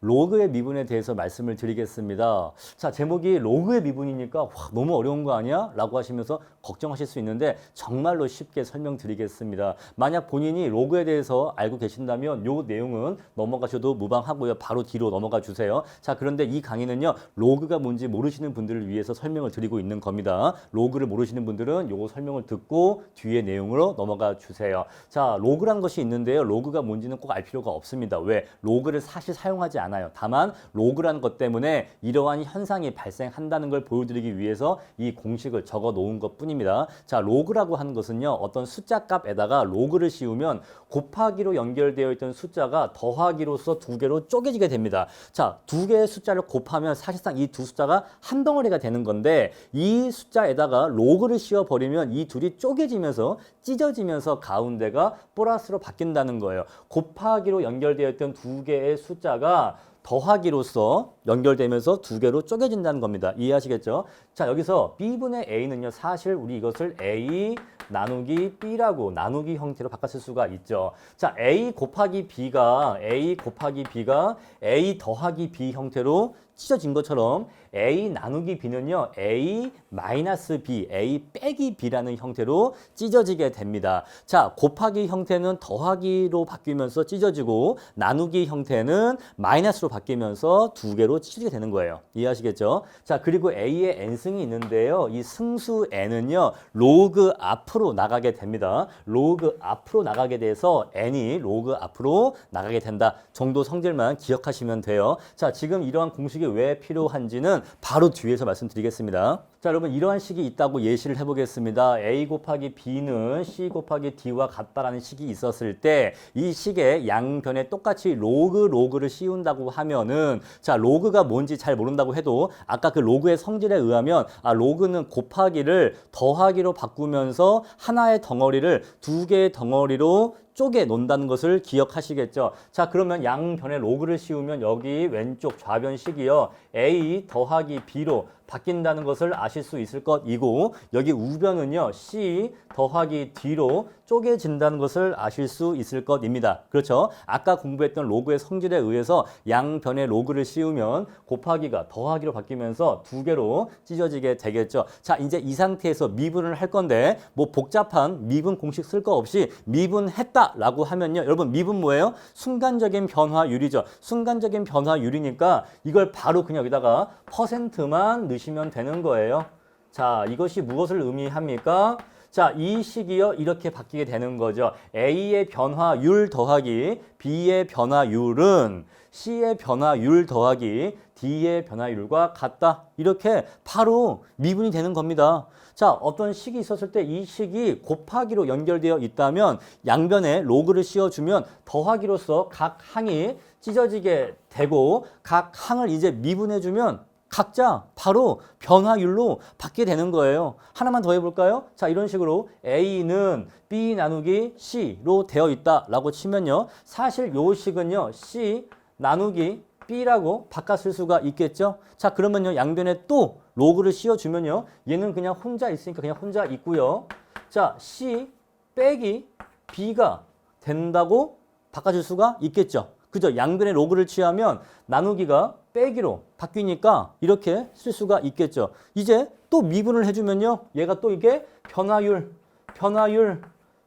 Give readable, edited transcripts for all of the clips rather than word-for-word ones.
로그의 미분에 대해서 말씀을 드리겠습니다. 자, 제목이 로그의 미분이니까 와, 너무 어려운 거 아니야? 라고 하시면서 걱정하실 수 있는데 정말로 쉽게 설명드리겠습니다. 만약 본인이 로그에 대해서 알고 계신다면 요 내용은 넘어가셔도 무방하고요. 바로 뒤로 넘어가 주세요. 자, 그런데 이 강의는요. 로그가 뭔지 모르시는 분들을 위해서 설명을 드리고 있는 겁니다. 로그를 모르시는 분들은 요거 설명을 듣고 뒤에 내용으로 넘어가 주세요. 자, 로그란 것이 있는데요. 로그가 뭔지는 꼭 알 필요가 없습니다. 왜? 로그를 사실 사용하지 않아요. 다만 로그란 것 때문에 이러한 현상이 발생한다는 걸 보여드리기 위해서 이 공식을 적어 놓은 것 뿐입니다. 자, 로그라고 하는 것은요. 어떤 숫자 값에다가 로그를 씌우면 곱하기로 연결되어 있던 숫자가 더하기로서 두 개로 쪼개지게 됩니다. 자, 두 개의 숫자를 곱하면 사실상 이 두 숫자가 한 덩어리가 되는 건데 이 숫자에다가 로그를 씌워 버리면 이 둘이 쪼개지면서 찢어지면서 가운데가 플러스로 바뀐다는 거예요. 곱하기로 연결되어 있던 두 개의 숫자가 더하기로서 연결되면서 두 개로 쪼개진다는 겁니다. 이해하시겠죠? 자, 여기서 B분의 A는요. 사실 우리 이것을 A 나누기 B라고 나누기 형태로 바꿔 쓸 수가 있죠. 자, A 곱하기 B가 A 더하기 B 형태로 찢어진 것처럼 A 나누기 B는요. A 마이너스 B, A 빼기 B라는 형태로 찢어지게 됩니다. 자, 곱하기 형태는 더하기로 바뀌면서 찢어지고 나누기 형태는 마이너스로 바뀌면서 두 개로 찢어지게 되는 거예요. 이해하시겠죠? 자, 그리고 A의 n승이 있는데요. 이 승수 n은요. 로그 앞으로 나가게 됩니다. 로그 앞으로 나가게 돼서 n이 로그 앞으로 나가게 된다 정도 성질만 기억하시면 돼요. 자, 지금 이러한 공식이 왜 필요한지는 바로 뒤에서 말씀드리겠습니다. 자, 여러분 이러한 식이 있다고 예시를 해보겠습니다. A 곱하기 B는 C 곱하기 D와 같다라는 식이 있었을 때 이 식의 양변에 똑같이 로그를 씌운다고 하면은 자, 로그가 뭔지 잘 모른다고 해도 아까 그 로그의 성질에 의하면 로그는 곱하기를 더하기로 바꾸면서 하나의 덩어리를 두 개의 덩어리로 쪼개 놓는다는 것을 기억하시겠죠. 자, 그러면 양변에 로그를 씌우면 여기 왼쪽 좌변식이요. A 더하기 B로 바뀐다는 것을 아실 수 있을 것이고 여기 우변은요. C 더하기 D로 쪼개진다는 것을 아실 수 있을 것입니다. 그렇죠? 아까 공부했던 로그의 성질에 의해서 양변에 로그를 씌우면 곱하기가 더하기로 바뀌면서 두 개로 찢어지게 되겠죠. 자, 이제 이 상태에서 미분을 할 건데 뭐 복잡한 미분 공식 쓸 거 없이 미분했다라고 하면요. 여러분 미분 뭐예요? 순간적인 변화율이죠. 순간적인 변화율이니까 이걸 바로 그냥 여기다가 퍼센트만 넣으시면 되는 거예요. 자, 이것이 무엇을 의미합니까? 자, 이 식이요. 이렇게 바뀌게 되는 거죠. A의 변화율 더하기 B의 변화율은 C의 변화율 더하기 D의 변화율과 같다. 이렇게 바로 미분이 되는 겁니다. 자, 어떤 식이 있었을 때 이 식이 곱하기로 연결되어 있다면 양변에 로그를 씌워주면 더하기로서 각 항이 찢어지게 되고 각 항을 이제 미분해주면 각자 바로 변화율로 받게 되는 거예요. 하나만 더 해볼까요? 자, 이런 식으로 A는 B 나누기 C로 되어 있다라고 치면요. 사실 요 식은요. C 나누기 B라고 바꿔 쓸 수가 있겠죠. 자, 그러면요. 양변에 또 로그를 씌워주면요. 얘는 그냥 혼자 있으니까 그냥 혼자 있고요. 자, C 빼기 B가 된다고 바꿔줄 수가 있겠죠. 그죠? 양변에 로그를 취하면 나누기가 빼기로 바뀌니까 이렇게 쓸 수가 있겠죠. 이제 또 미분을 해주면요. 얘가 또 이게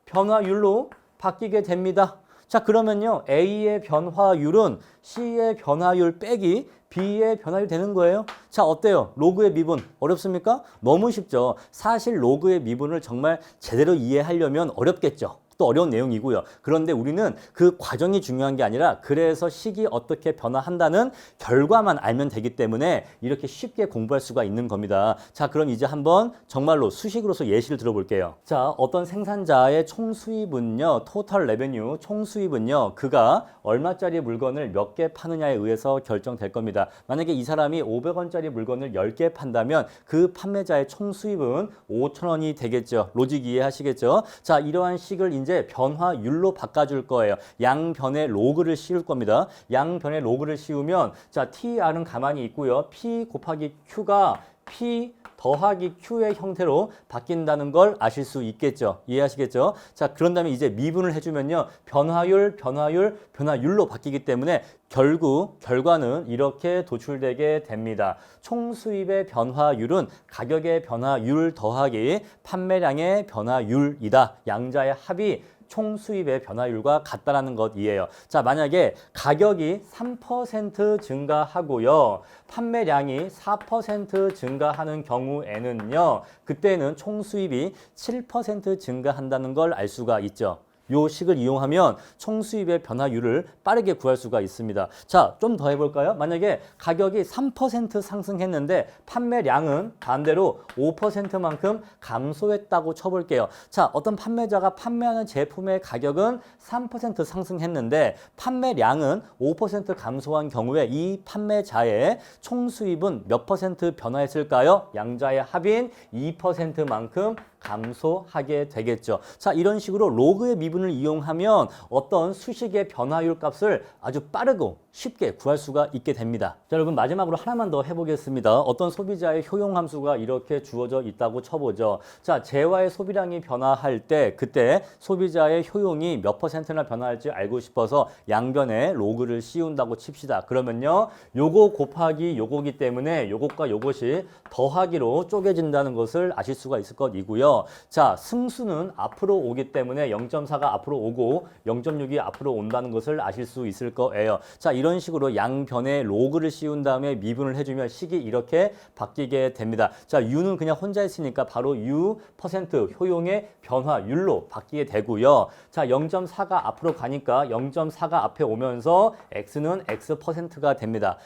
변화율로 바뀌게 됩니다. 자, 그러면요. A의 변화율은 C의 변화율 빼기 B의 변화율이 되는 거예요. 자, 어때요? 로그의 미분 어렵습니까? 너무 쉽죠. 사실 로그의 미분을 정말 제대로 이해하려면 어렵겠죠. 또 어려운 내용이고요. 그런데 우리는 그 과정이 중요한 게 아니라 그래서 식이 어떻게 변화한다는 결과만 알면 되기 때문에 이렇게 쉽게 공부할 수가 있는 겁니다. 자, 그럼 이제 한번 정말로 수식으로서 예시를 들어볼게요. 자, 어떤 생산자의 총 수입은요. 토탈 레베뉴 총 수입은요. 그가 얼마짜리 물건을 몇 개 파느냐에 의해서 결정될 겁니다. 만약에 이 사람이 500원짜리 물건을 10개 판다면 그 판매자의 총 수입은 5,000원이 되겠죠. 로직 이해하시겠죠? 자, 이러한 식을 이제 변화율로 바꿔줄 거예요. 양변에 로그를 씌울 겁니다. 양변에 로그를 씌우면 자, TR은 가만히 있고요. P 곱하기 Q가 P 더하기 Q의 형태로 바뀐다는 걸 아실 수 있겠죠. 이해하시겠죠? 자, 그런 다음에 이제 미분을 해주면요. 변화율로 바뀌기 때문에 결국 결과는 이렇게 도출되게 됩니다. 총 수입의 변화율은 가격의 변화율 더하기 판매량의 변화율이다. 양자의 합이 총 수입의 변화율과 같다라는 것이에요. 자, 만약에 가격이 3% 증가하고요. 판매량이 4% 증가하는 경우에는요. 그때는 총 수입이 7% 증가한다는 걸 알 수가 있죠. 요 식을 이용하면 총 수입의 변화율을 빠르게 구할 수가 있습니다. 자, 좀 더 해볼까요? 만약에 가격이 3% 상승했는데 판매량은 반대로 5%만큼 감소했다고 쳐볼게요. 자, 어떤 판매자가 판매하는 제품의 가격은 3% 상승했는데 판매량은 5% 감소한 경우에 이 판매자의 총 수입은 몇 퍼센트 변화했을까요? 양자의 합인 2%만큼 감소하게 되겠죠. 자, 이런 식으로 로그의 미분을 이용하면 어떤 수식의 변화율 값을 아주 빠르고 쉽게 구할 수가 있게 됩니다. 자, 여러분 마지막으로 하나만 더 해보겠습니다. 어떤 소비자의 효용 함수가 이렇게 주어져 있다고 쳐보죠. 자, 재화의 소비량이 변화할 때 그때 소비자의 효용이 몇 퍼센트나 변화할지 알고 싶어서 양변에 로그를 씌운다고 칩시다. 그러면요, 요거 곱하기 요거기 때문에 요것과 요것이 더하기로 쪼개진다는 것을 아실 수가 있을 것이고요. 자, 승수는 앞으로 오기 때문에 0.4가 앞으로 오고 0.6이 앞으로 온다는 것을 아실 수 있을 거예요. 자, 이런 식으로 양변에 로그를 씌운 다음에 미분을 해주면 식이 이렇게 바뀌게 됩니다. 자, U는 그냥 혼자 있으니까 바로 U% 효용의 변화율로 바뀌게 되고요. 자, 0.4가 앞으로 가니까 0.4가 앞에 오면서 X는 X%가 됩니다.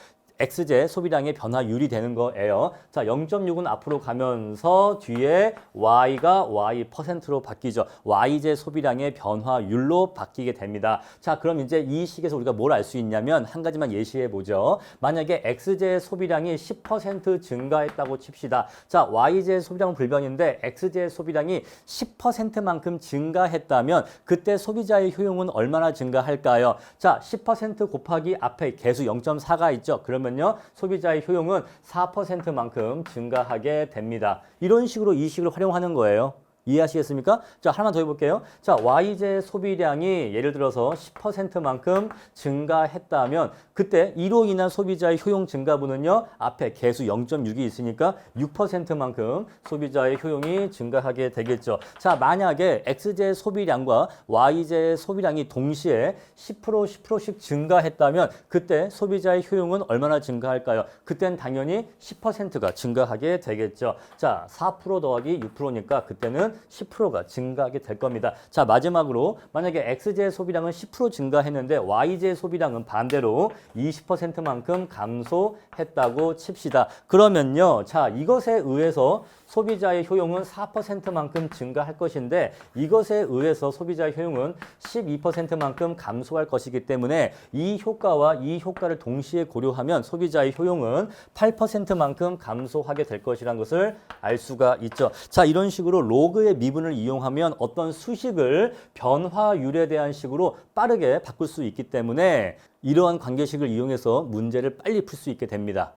X제 소비량의 변화율이 되는 거예요. 자, 0.6은 앞으로 가면서 뒤에 Y가 Y%로 바뀌죠. Y제 소비량의 변화율로 바뀌게 됩니다. 자, 그럼 이제 이 식에서 우리가 뭘 알 수 있냐면 한 가지만 예시해 보죠. 만약에 X제 소비량이 10% 증가했다고 칩시다. 자, Y제 소비량은 불변인데 X제 소비량이 10%만큼 증가했다면 그때 소비자의 효용은 얼마나 증가할까요? 자, 10% 곱하기 앞에 개수 0.4가 있죠. 그러면 소비자의 효용은 4%만큼 증가하게 됩니다. 이런 식으로 이 식을 활용하는 거예요. 이해하시겠습니까? 자, 하나만 더 해볼게요. 자, Y제 소비량이 예를 들어서 10%만큼 증가했다면 그때 이로 인한 소비자의 효용 증가분은요, 앞에 개수 0.6이 있으니까 6%만큼 소비자의 효용이 증가하게 되겠죠. 자, 만약에 X제 소비량과 Y제 소비량이 동시에 10%씩 증가했다면 그때 소비자의 효용은 얼마나 증가할까요? 그땐 당연히 10%가 증가하게 되겠죠. 자, 4% 더하기 6%니까 그때는 10%가 증가하게 될 겁니다. 자, 마지막으로 만약에 X제 소비량은 10% 증가했는데 Y제 소비량은 반대로 20%만큼 감소했다고 칩시다. 그러면요, 자, 이것에 의해서 소비자의 효용은 4%만큼 증가할 것인데 이것에 의해서 소비자의 효용은 12%만큼 감소할 것이기 때문에 이 효과와 이 효과를 동시에 고려하면 소비자의 효용은 8%만큼 감소하게 될 것이라는 것을 알 수가 있죠. 자, 이런 식으로 로그의 미분을 이용하면 어떤 수식을 변화율에 대한 식으로 빠르게 바꿀 수 있기 때문에 이러한 관계식을 이용해서 문제를 빨리 풀 수 있게 됩니다.